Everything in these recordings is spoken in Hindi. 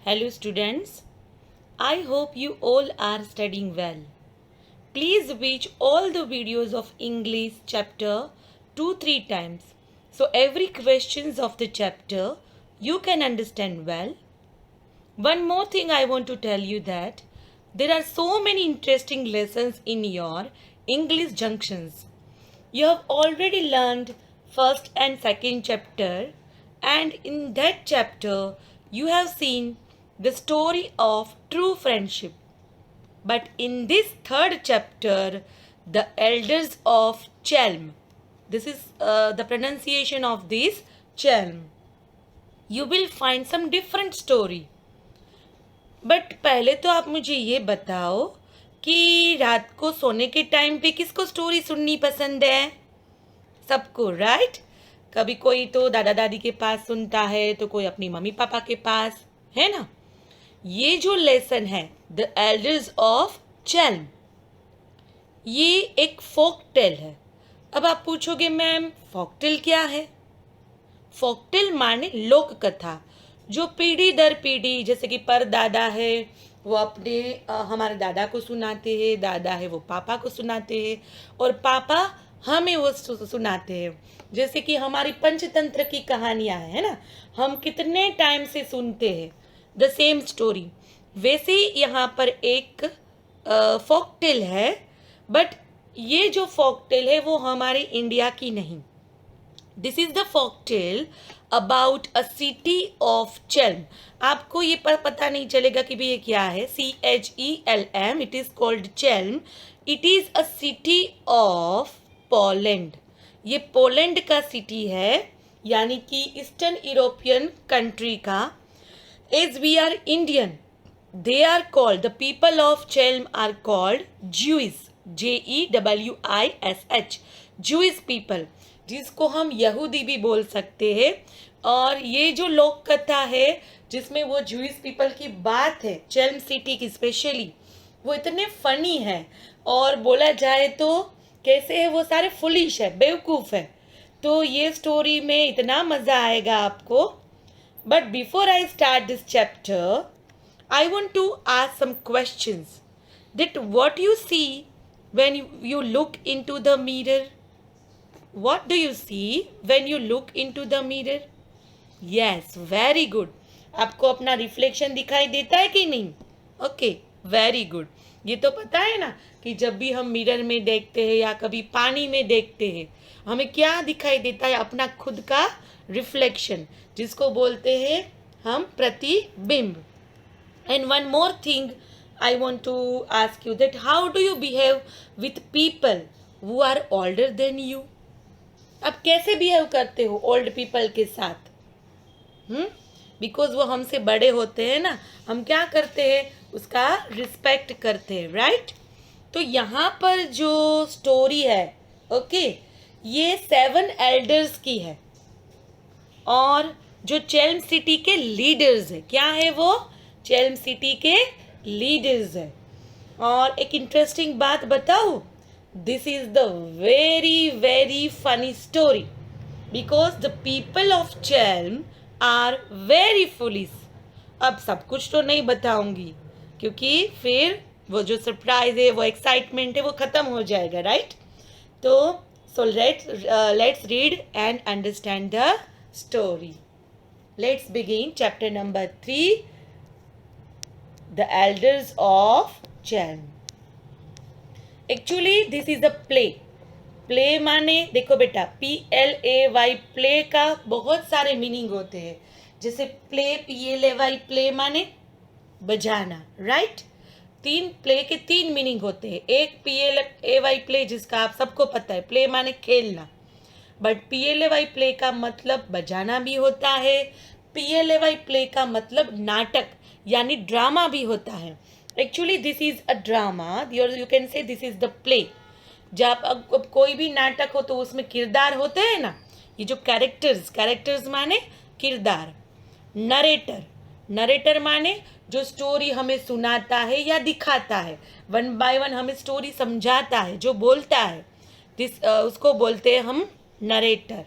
Hello students, I hope you all are studying well. Please watch all the videos of English chapter 2-3 times. So every questions of the chapter you can understand well. One more thing I want to tell you that there are so many interesting lessons in your English junctions. You have already learned first and second chapter, and in that chapter you have seen the story of true friendship. But in this third chapter, the elders of Chelm, this is the pronunciation of this Chelm, you will find some different story. But पहले तो आप मुझे ये बताओ कि रात को सोने के टाइम पे किसको स्टोरी सुननी पसंद है? सबको, राइट? कभी कोई तो दादा दादी के पास सुनता है, तो कोई अपनी मम्मी पापा के पास, है ना? ये जो लेसन है द एल्डर्स ऑफ चेल्म, ये एक फोक टेल है. अब आप पूछोगे मैम फोक टेल क्या है? फोक टेल माने लोक कथा, जो पीढ़ी दर पीढ़ी, जैसे कि परदादा है वो अपने हमारे दादा को सुनाते हैं, दादा है वो पापा को सुनाते हैं, और पापा हमें वो सुनाते हैं. जैसे कि हमारी पंचतंत्र की कहानियां है ना, हम कितने टाइम से सुनते हैं द सेम स्टोरी. वैसे ही यहाँ पर एक फोक टेल है, बट ये जो फोक टेल है वो हमारे इंडिया की नहीं. This is the folk tale about a city of Chelm. आपको ये पता नहीं चलेगा कि भाई ये क्या है. CHELM, it is called Chelm. It is a city of Poland. ये पोलैंड का सिटी है, यानी कि ईस्टर्न यूरोपियन कंट्री का. As we are Indian, they are called, the people of Chelm are called Jewish, JEWISH, Jewish people, जिसको हम यहूदी भी बोल सकते हैं. और ये जो लोक कथा है जिसमें वो ज्यूइश पीपल की बात है, चेल्म सिटी की स्पेशली, वो इतने फनी है, और बोला जाए तो कैसे है वो सारे फुलिश है, बेवकूफ़ है. तो ये स्टोरी में इतना मज़ा आएगा आपको. But before I start this chapter, I want to ask some questions. That what you see when you look into the mirror? What do you see when you look into the mirror? Yes, very good. आपको अपना रिफ्लेक्शन दिखाई देता है कि नहीं? Okay, very good. ये तो पता है ना कि जब भी हम मिरर में देखते हैं या कभी पानी में देखते हैं, हमें क्या दिखाई देता है? अपना खुद का रिफ्लेक्शन, जिसको बोलते हैं हम प्रतिबिंब. And one more thing I want to ask you, that how do you behave with people who are older than you? आप कैसे बिहेव करते हो ओल्ड पीपल के साथ? बिकॉज वो हमसे बड़े होते हैं ना, हम क्या करते हैं? उसका रिस्पेक्ट करते हैं, राइट? तो यहाँ पर जो स्टोरी है, ओके, ये 7 एल्डर्स की है, और जो चेल्म सिटी के लीडर्स है. क्या है वो? चेल्म सिटी के लीडर्स है. और एक इंटरेस्टिंग बात बताऊँ, this is the very very funny story, because the people of Chelm are very foolish. अब सब कुछ तो नहीं बताऊंगी, क्योंकि फिर वो जो सरप्राइज है, वो एक्साइटमेंट है, वो ख़त्म हो जाएगा, राइट? तो so let's read and understand the story. Let's begin chapter number 3, The Elders of Chelm. Actually, this is a play. Play माने देखो बेटा, PLAY, प्ले का बहुत सारे मीनिंग होते हैं. जैसे प्ले, PLAY, प्ले माने बजाना, राइट? 3 प्ले के 3 मीनिंग होते हैं. एक PLAY प्ले, जिसका आप सबको पता है, प्ले माने खेलना. बट PLAY प्ले का मतलब बजाना भी होता है. PLAY प्ले का मतलब नाटक यानी ड्रामा भी होता है. Actually this is a drama, you can say this is the play. जब अब कोई भी नाटक हो तो उसमें किरदार होते हैं ना, ये जो कैरेक्टर्स माने किरदार. नरेटर माने जो स्टोरी हमें सुनाता है या दिखाता है, 1 बाय 1 हमें स्टोरी समझाता है, जो बोलता है, उसको बोलते हैं हम नरेटर.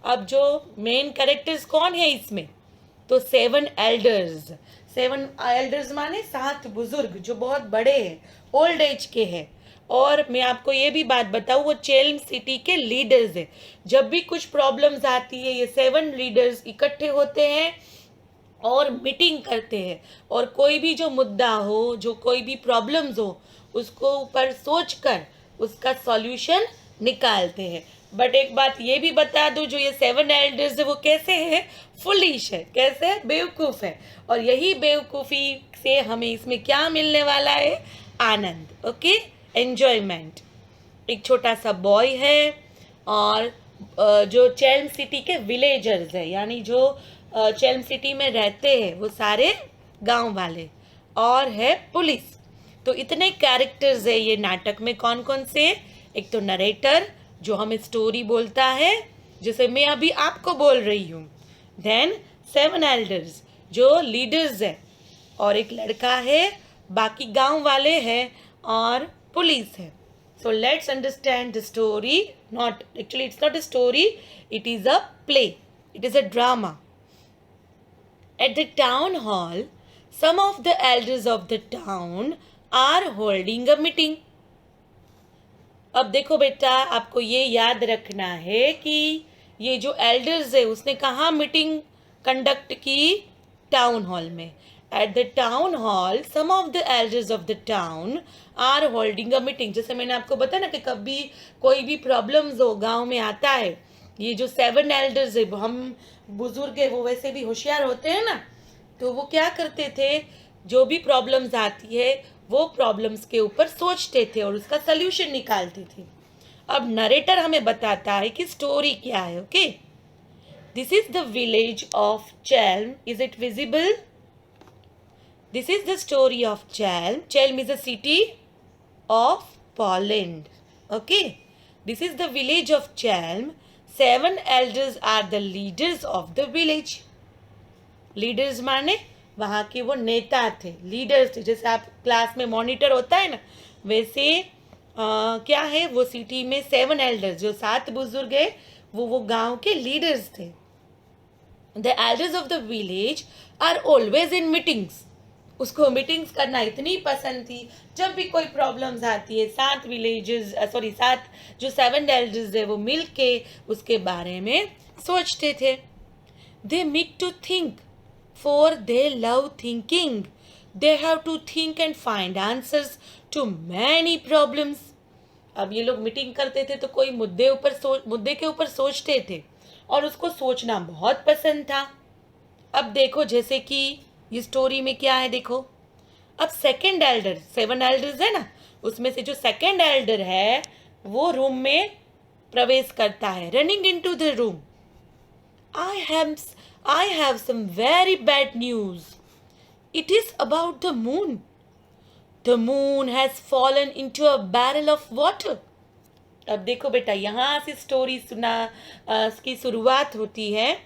अब जो मेन कैरेक्टर्स कौन है इसमें? तो 7 7 एल्डर्स माने 7 बुजुर्ग जो बहुत बड़े हैं, ओल्ड एज के हैं। और मैं आपको ये भी बात बताऊँ, वो चेल्म सिटी के लीडर्स है। जब भी कुछ प्रॉब्लम्स आती है, ये 7 लीडर्स इकट्ठे होते हैं और मीटिंग करते हैं, और कोई भी जो मुद्दा हो, जो कोई भी प्रॉब्लम्स हो, उसको ऊपर सोच कर उसका सॉल्यूशन निकालते हैं। बट एक बात ये भी बता दूं, जो ये 7 एल्डर्स है वो कैसे है, फुलिश है, कैसे है, बेवकूफ़ है। और यही बेवकूफ़ी से हमें इसमें क्या मिलने वाला है, आनंद, ओके, एन्जॉयमेंट। एक छोटा सा बॉय है और जो चेल्म सिटी के विलेजर्स है, यानी जो चेल्म सिटी में रहते हैं वो सारे गांव वाले, और है पुलिस। तो इतने कैरेक्टर्स है ये नाटक में। कौन कौन से? एक तो नरेटर जो हमें स्टोरी बोलता है, जैसे मैं अभी आपको बोल रही हूँ। देन 7 एल्डर्स जो लीडर्स है, और एक लड़का है, बाकी गांव वाले हैं, और पुलिस है। So let's understand the story. Not actually, it's not a story. It is a play. It is a drama. At the town hall, some of the elders of the town are holding a meeting. अब देखो बेटा, आपको ये याद रखना है कि ये जो एल्डर्स है उसने कहाँ मीटिंग कंडक्ट की? टाउन हॉल में। At the town hall some of the elders of the town are holding a meeting. जैसे मैंने आपको बताया ना कि कभी कोई भी प्रॉब्लम्स हो गांव में आता है, ये जो 7 एल्डर्स है, हम बुजुर्ग है, वो वैसे भी होशियार होते हैं ना, तो वो क्या करते थे, जो भी प्रॉब्लम्स आती है वो प्रॉब्लम्स के ऊपर सोचते थे और उसका सल्यूशन निकालते थे। अब नरेटर हमें बताता है कि स्टोरी क्या है। Okay, this is the village of Chelm, is it visible? This is the story of Chelm. Chelm is a city of Poland. Okay. This is the village of Chelm. 7 elders are the leaders of the village. Leaders माने वहाँ के वो नेता थे, लीडर्स थे। जैसे आप क्लास में मॉनिटर होता है ना, वैसे क्या है, वो सिटी में 7 एल्डर्स जो 7 बुजुर्ग है, वो गांव के लीडर्स थे। The elders of the village are always in meetings. उसको मीटिंग्स करना इतनी पसंद थी, जब भी कोई प्रॉब्लम्स आती है 7 विलेजेस 7 जो 7 एल्डर्स है वो मिल के उसके बारे में सोचते थे। They meet to think, for they love thinking. They have to think and find answers to many problems. अब ये लोग मीटिंग करते थे तो कोई मुद्दे के ऊपर सोचते थे, और उसको सोचना बहुत पसंद था। अब देखो, जैसे कि ये स्टोरी में क्या है, देखो। अब सेकंड एल्डर, 7 एल्डर्स है ना, उसमें से जो सेकंड एल्डर है वो रूम में प्रवेश करता है, running into the room. I have some very bad news. It is about the moon. The moon has fallen into a barrel of water. अब देखो बेटा, यहाँ से स्टोरी की शुरुआत होती है।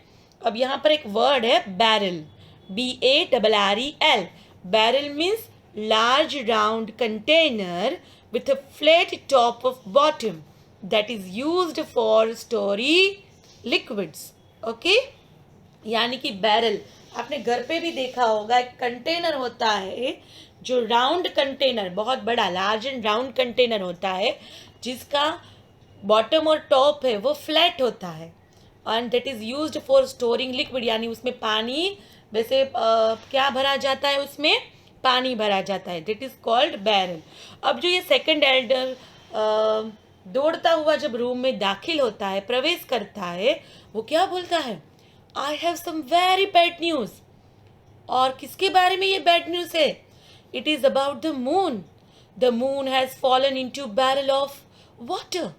अब यहाँ पर एक वर्ड है barrel, BARREL. Barrel means large round container with a flat top of bottom that is used for storing liquids. Okay? यानी कि बैरल आपने घर पे भी देखा होगा, एक कंटेनर होता है जो राउंड कंटेनर, बहुत बड़ा लार्ज एंड राउंड कंटेनर होता है, जिसका बॉटम और टॉप है वो फ्लैट होता है, and that is used for storing liquid. यानी उसमें पानी, वैसे क्या भरा जाता है, उसमें पानी भरा जाता है, दैट इज कॉल्ड बैरल। अब जो ये सेकंड एल्डर दौड़ता हुआ जब रूम में दाखिल होता है, प्रवेश करता है, वो क्या बोलता है? I have some very bad news. और किसके बारे में ये बैड न्यूज है? It is about the moon. The moon has fallen into barrel of water.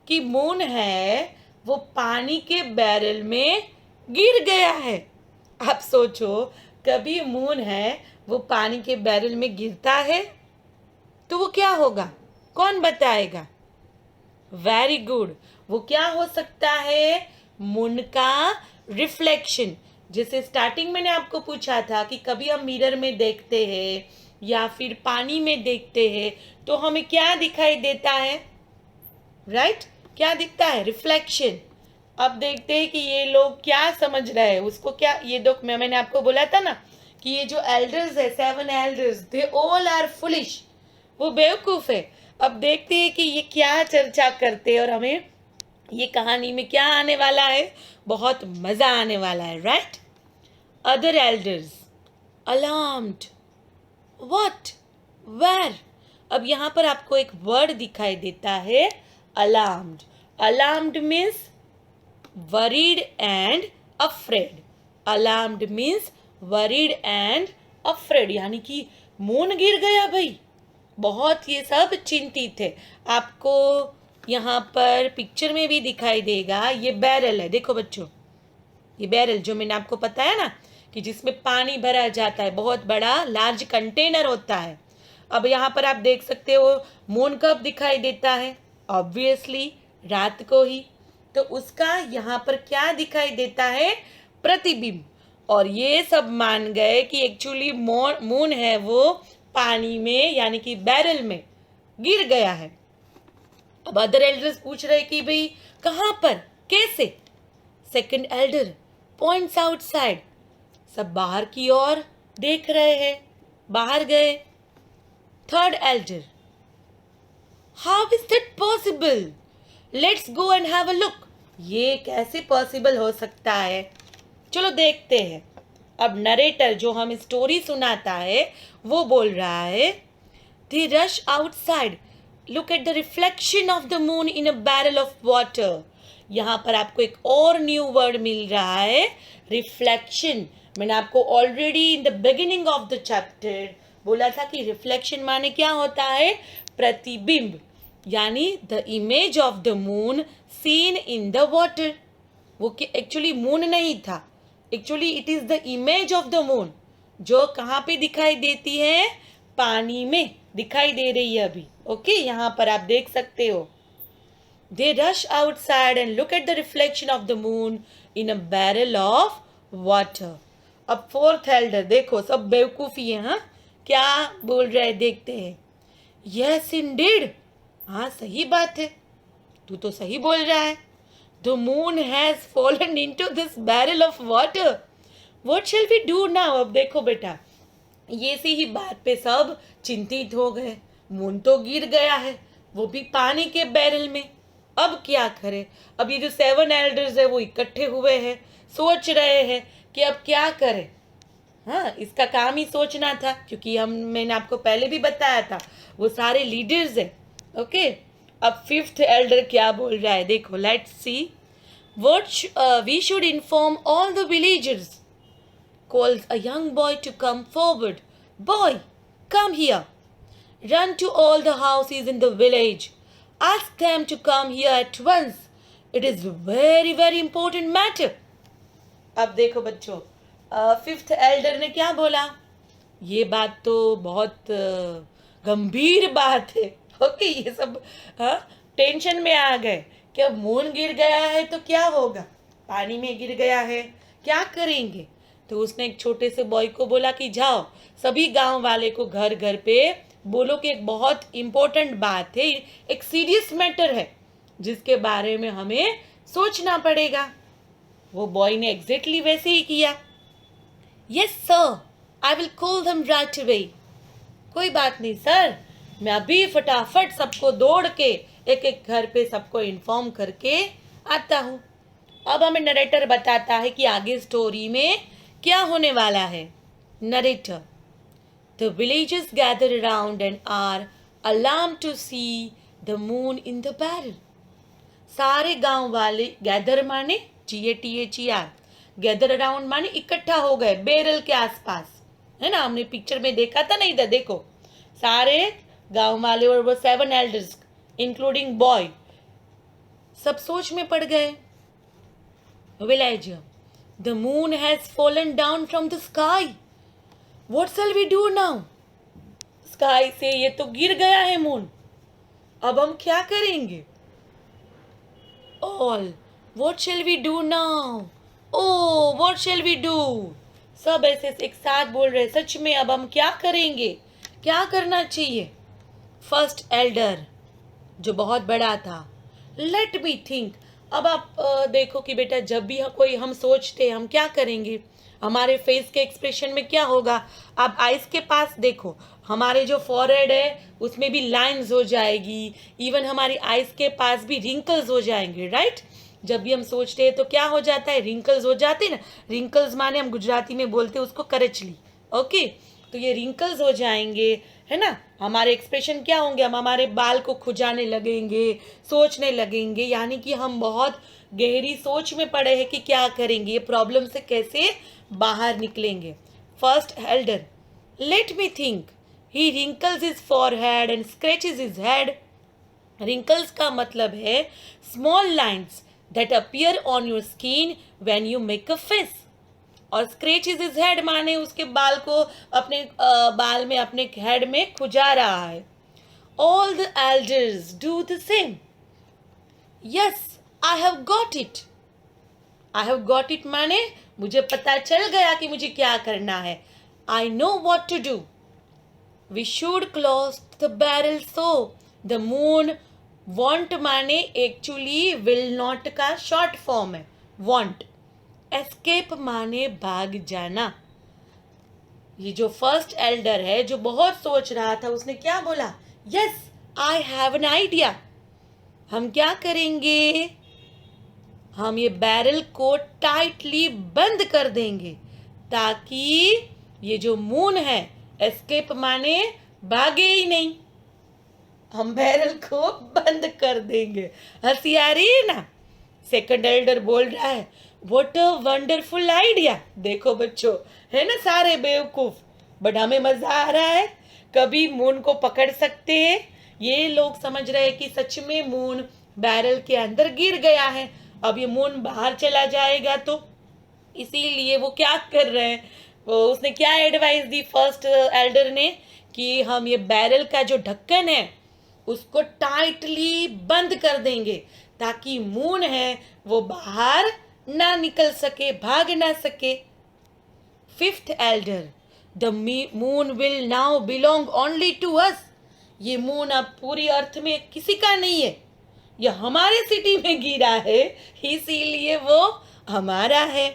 कि मून है वो पानी के बैरल में गिर गया है। आप सोचो, कभी मून है वो पानी के बैरल में गिरता है तो वो क्या होगा, कौन बताएगा? वेरी गुड, वो क्या हो सकता है? मून का रिफ्लेक्शन। जैसे स्टार्टिंग मैंने आपको पूछा था कि कभी हम मिरर में देखते हैं या फिर पानी में देखते हैं तो हमें क्या दिखाई देता है? राइट, क्या दिखता है? रिफ्लेक्शन। अब देखते हैं कि ये लोग क्या समझ रहे हैं उसको। क्या ये मैंने आपको बोला था ना कि ये जो एल्डर्स है, 7 elders, they all are foolish, वो बेवकूफ है। अब देखते हैं कि ये क्या चर्चा करते हैं और हमें ये कहानी में क्या आने वाला है, बहुत मजा आने वाला है, right. Other elders alarmed, what, where. अब यहाँ पर आपको एक वर्ड दिखाई देता है, alarmed. Alarmed means worried and afraid. Alarmed means worried and afraid, यानी कि मून गिर गया भाई, बहुत ये सब चिंतित है। आपको यहाँ पर पिक्चर में भी दिखाई देगा, ये बैरल है, देखो बच्चों, ये बैरल जो मैंने आपको बताया ना कि जिसमें पानी भरा जाता है, बहुत बड़ा लार्ज कंटेनर होता है। अब यहाँ पर आप देख सकते हो मून कब दिखाई देता है, ऑब्वियसली रात को ही। तो उसका यहाँ पर क्या दिखाई देता है, प्रतिबिंब। और ये सब मान गए कि एक्चुअली मून है वो पानी में यानी कि बैरल में गिर गया है। अब अदर एल्डर्स पूछ रहे कि भाई कहाँ पर, कैसे। सेकंड एल्डर पॉइंट्स आउटसाइड, सब बाहर की ओर देख रहे हैं, बाहर गए। Third Elder, how is that possible, let's go and have a look. ये कैसे पॉसिबल हो सकता है, चलो देखते हैं। अब नरेटर जो हमें स्टोरी सुनाता है वो बोल रहा है, they rush outside, look at the reflection of the moon in a barrel of water. यहाँ पर आपको एक और न्यू वर्ड मिल रहा है, रिफ्लेक्शन। मैंने आपको already in the beginning of the chapter बोला था कि रिफ्लेक्शन माने क्या होता है, प्रतिबिंब, यानी the image of the moon seen in the water. वो एक्चुअली मून नहीं था, actually it is the image of the moon, जो कहाँ पे दिखाई देती है, पानी में दिखाई दे रही है अभी। ओके, यहाँ पर आप देख सकते हो, they rush outside and look at the reflection of the moon in a barrel of water. अब फोर्थ एल्डर देखो, सब बेवकूफी है, हाँ, क्या बोल रहे हैं देखते हैं। यस इंडीड, हाँ सही बात है, तू तो सही बोल रहा है। The moon has fallen into this barrel of water. What shall we do now? अब देखो बेटा, ये सी ही बात पे सब चिंतित हो गए। मून तो गिर गया है, वो भी पानी के बैरल में। अब क्या करें। अब ये जो 7 एल्डर्स है वो इकट्ठे हुए हैं, सोच रहे हैं कि अब क्या करें। हाँ, इसका काम ही सोचना था, क्योंकि मैंने आपको पहले भी बताया था वो सारे लीडर्स हैं। ओके, अब फिफ्थ एल्डर क्या बोल रहा है देखो, let's see. We should inform all the villagers, calls a young boy to come forward. Boy, come here, run to all the houses in the village, ask them to come here at once, it is very very important matter. अब देखो बच्चों, फिफ्थ एल्डर ने क्या बोला, ये बात तो बहुत गंभीर बात है। ओके, ये सब टेंशन में आ गए कि अब मून गिर गया है तो क्या होगा, पानी में गिर गया है, क्या करेंगे। तो उसने एक छोटे से बॉय को बोला कि जाओ सभी गांव वाले को घर घर पे बोलो कि एक बहुत इम्पोर्टेंट बात है, एक सीरियस मैटर है जिसके बारे में हमें सोचना पड़ेगा। वो बॉय ने एग्जैक्टली वैसे ही किया। Yes sir, I will call them right away. कोई बात नहीं सर, मैं अभी फटाफट सबको दौड़ के एक एक घर पे सबको इन्फॉर्म करके आता हूँ। अब हमें नरेटर बताता है कि आगे स्टोरी में क्या होने वाला है। Narrator, the villagers gather around and are alarmed to see the moon in the barrel. सारे गांव वाले, गैदर माने GATHER, गैदर अराउंड माने इकट्ठा हो गए बैरल के आसपास, है ना, हमने पिक्चर में देखा था ना इधर देखो, सारे गांव वाले और वो 7 एल्डर्स इंक्लूडिंग बॉय सब सोच में पड़ गए। Villager, the moon has fallen down from the sky, what shall we do now. Sky से ये तो गिर गया है मून, अब हम क्या करेंगे। All, what shall we do now, oh what shall we do. सब ऐसे एक साथ बोल रहे, सच में अब हम क्या करेंगे, क्या करना चाहिए। फर्स्ट एल्डर जो बहुत बड़ा था, लेट मी थिंक, अब आप देखो कि बेटा जब भी कोई हम सोचते हैं हम क्या करेंगे, हमारे फेस के एक्सप्रेशन में क्या होगा। आप आइज के पास देखो, हमारे जो फॉरहेड है उसमें भी लाइंस हो जाएगी, इवन हमारी आइज के पास भी रिंकल्स हो जाएंगे, राइट। जब भी हम सोचते हैं तो क्या हो जाता है, रिंकल्स हो जाते हैं ना। रिंकल्स माने हम गुजराती में बोलते हैं उसको करचली, ओके। तो ये रिंकल्स हो जाएंगे, है ना। हमारे एक्सप्रेशन क्या होंगे, हम हमारे बाल को खुजाने लगेंगे, सोचने लगेंगे, यानी कि हम बहुत गहरी सोच में पड़े हैं कि क्या करेंगे, ये प्रॉब्लम से कैसे बाहर निकलेंगे। First Elder, let me think, he wrinkles his forehead and scratches his head. Wrinkles का मतलब है small lines that appear on your skin when you make a face. और स्क्रैचेस हिज हेड माने उसके बाल को अपने बाल में, अपने हेड में खुजा रहा है। All the elders do the same. Yes, I have got it. I have got it माने मुझे पता चल गया कि मुझे क्या करना है। I know what to do. We should close the barrel so the moon. Won't माने एक्चुअली विल नॉट का शॉर्ट फॉर्म है, वॉन्ट। एस्केप माने भाग जाना। ये जो फर्स्ट एल्डर है जो बहुत सोच रहा था, उसने क्या बोला, yes I have an idea. हम क्या करेंगे, हम ये बैरल को टाइटली बंद कर देंगे ताकि ये जो मून है, एस्केप माने भागे ही नहीं, हम बैरल को बंद कर देंगे। हंसी आ रही है ना। सेकंड एल्डर बोल रहा है, व्हाट अ वंडरफुल आइडिया। देखो बच्चों, है ना सारे बेवकूफ, बट हमें मजा आ रहा है। कभी मून को पकड़ सकते हैं। ये लोग समझ रहे हैं कि सच में मून बैरल के अंदर गिर गया है, अब ये मून बाहर चला जाएगा, तो इसीलिए वो क्या कर रहे हैं, वो उसने क्या एडवाइस दी फर्स्ट एल्डर ने, कि हम ये बैरल का जो ढक्कन है उसको टाइटली बंद कर देंगे ताकि मून है वो बाहर ना निकल सके, भाग ना सके। Fifth elder, the moon will now belong only to us. ये मून अब पूरी अर्थ में किसी का नहीं है, ये हमारे सिटी में गिरा है, इसीलिए वो हमारा है।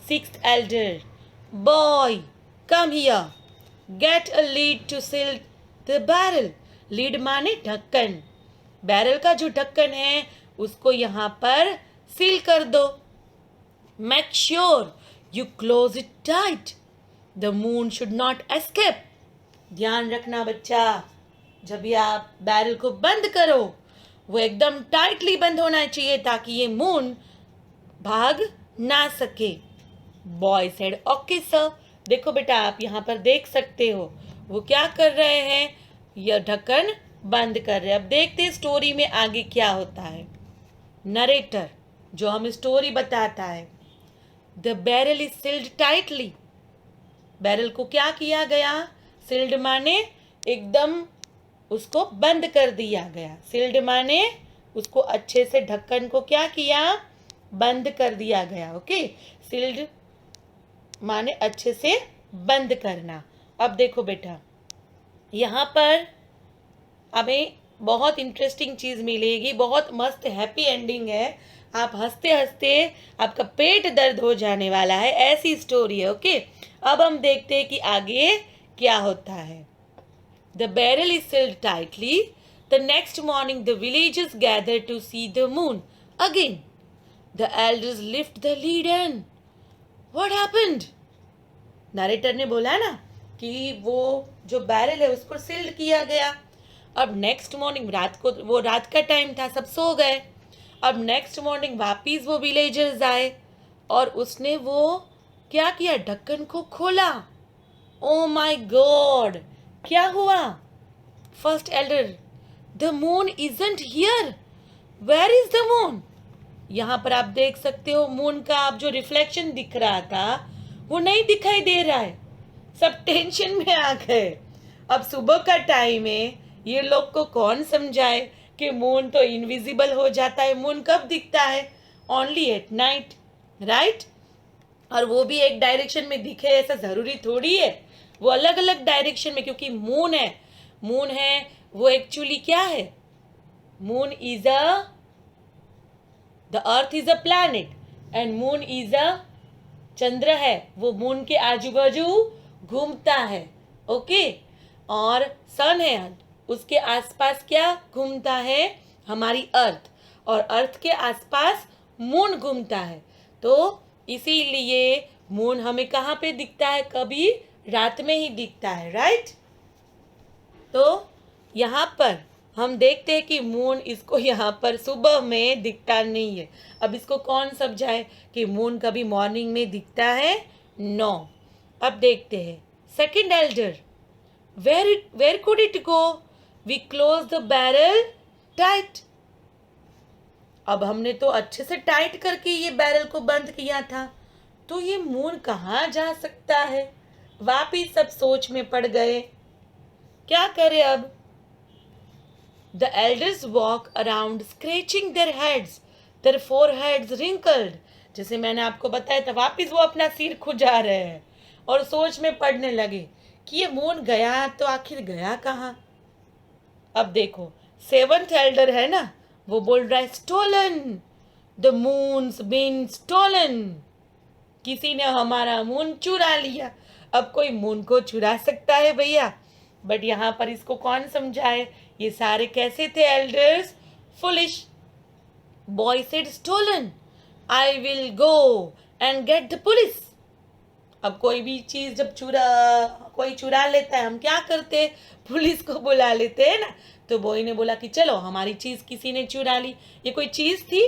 Sixth elder, boy come here, get a lid to seal the barrel. Lid माने ढक्कन, बैरल का जो ढक्कन है उसको यहाँ पर सील कर दो। Make sure you close it tight, the moon should not escape. ध्यान रखना बच्चा, जब भी आप बैरल को बंद करो वो एकदम टाइटली बंद होना चाहिए ताकि ये मून भाग ना सके। Boy said okay sir. देखो बेटा, आप यहाँ पर देख सकते हो वो क्या कर रहे हैं, यह ढक्कन बंद कर रहे हैं। अब देखते हैं स्टोरी में आगे क्या होता है। नरेटर जो हमें स्टोरी बताता है, the barrel is sealed tightly. Barrel को क्या किया गया, सील्ड माने एकदम उसको बंद कर दिया गया। सील्ड माने उसको अच्छे से, ढक्कन को क्या किया, बंद कर दिया गया। ओके, सील्ड माने अच्छे से बंद करना। अब देखो बेटा, यहाँ पर हमें बहुत इंटरेस्टिंग चीज़ मिलेगी, बहुत मस्त हैप्पी एंडिंग है। आप हंसते हंसते आपका पेट दर्द हो जाने वाला है, ऐसी स्टोरी है। ओके, अब हम देखते हैं कि आगे क्या होता है। The barrel is sealed tightly. The next morning, the villagers gather to see the moon again. The elders lift the lid and what happened? Narrator ने बोला ना कि वो जो बैरल है उसको सील्ड किया गया। अब नेक्स्ट मॉर्निंग, रात को, वो रात का टाइम था, सब सो गए। अब नेक्स्ट मॉर्निंग वापिस वो विलेजर्स आए और उसने वो क्या किया, ढक्कन को खोला। ओ माय गॉड, क्या हुआ? First elder, the moon isn't here, where is the moon? यहाँ पर आप देख सकते हो मून का अब जो रिफ्लेक्शन दिख रहा था वो नहीं दिखाई दे रहा है। सब टेंशन में आ गए। अब सुबह का टाइम है, ये लोग को कौन समझाए कि मून तो इनविजिबल हो जाता है। मून कब दिखता है? Only at night, right. और वो भी एक डायरेक्शन में दिखे ऐसा ज़रूरी थोड़ी है, वो अलग अलग डायरेक्शन में, क्योंकि मून है, मून है वो एक्चुअली क्या है, moon is a the earth is a planet and moon is a चंद्र है, वो मून के आजू बाजू घूमता है. ओके. और सन है, उसके आसपास क्या घूमता है, हमारी अर्थ. और अर्थ के आसपास मून घूमता है. तो इसीलिए मून हमें कहाँ पे दिखता है, कभी रात में ही दिखता है. राइट. तो यहाँ पर हम देखते हैं कि मून, इसको यहाँ पर सुबह में दिखता नहीं है. अब इसको कौन समझाए कि मून कभी मॉर्निंग में दिखता है. नो. अब देखते हैं second elder. Where could it go, we close the barrel tight. अब हमने तो अच्छे से टाइट करके ये बैरल को बंद किया था, तो ये मून कहाँ जा सकता है. वापिस सब सोच में पड़ गए, क्या करें अब. The elders walk around scratching their heads, their foreheads wrinkled. जैसे मैंने आपको बताया था, वापिस वो अपना सिर खुजा रहे हैं और सोच में पड़ने लगे कि ये मून गया तो आखिर गया कहाँ. अब देखो सेवंथ एल्डर है ना, वो बोल रहा है stolen, the moon's been stolen. किसी ने हमारा मून चुरा लिया. अब कोई मून को चुरा सकता है भैया. बट यहाँ पर इसको कौन समझाए, ये सारे कैसे थे elders. Foolish boy said stolen, I will go and get the police. अब कोई भी चीज जब कोई चुरा लेता है, हम क्या करते हैं, पुलिस को बुला लेते हैं ना. तो बॉय ने बोला कि चलो हमारी चीज किसी ने चुरा ली. ये कोई चीज थी,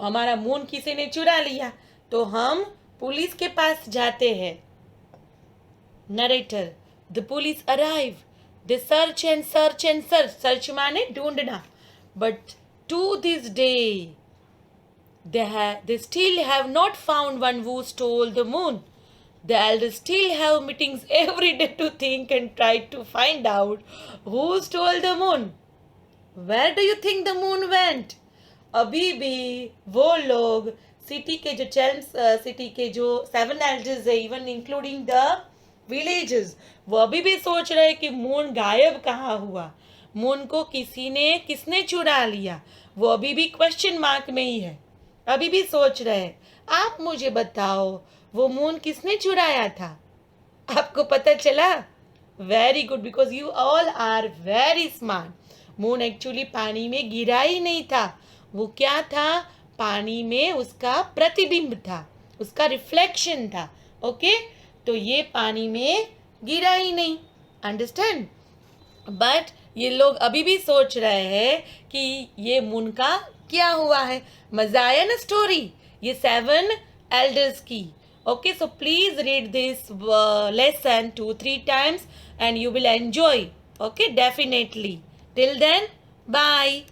हमारा मून किसी ने चुरा लिया, तो हम पुलिस के पास जाते हैं. Narrator. The police arrive. They search and search and search. Search माने ढूंढना. But to this day, they still have not found one who stole the moon. The elders still have meetings every day to think and try to find out who stole the moon. Where do you think the moon went? अभी भी वो लोग सिटी के जो सिटी के जो 7 elders है, इवन इंक्लूडिंग द विलेजेस, वो अभी भी सोच रहे कि मून गायब कहाँ हुआ, मून को किसने चुरा लिया. वो अभी भी क्वेश्चन मार्क में ही है, अभी भी सोच रहे हैं. आप मुझे बताओ वो मून किसने चुराया था. आपको पता चला. Very good, because you all are very smart. Moon actually पानी में गिरा ही नहीं था. वो क्या था, पानी में उसका प्रतिबिंब था, उसका रिफ्लेक्शन था. ओके. तो ये पानी में गिरा ही नहीं. अंडरस्टैंड. बट ये लोग अभी भी सोच रहे हैं कि ये मून का क्या हुआ है. मजा आया ना स्टोरी ये 7 एल्डर्स की. Okay. So please read this lesson 2-3 times and you will enjoy. Okay, definitely. Till then, bye.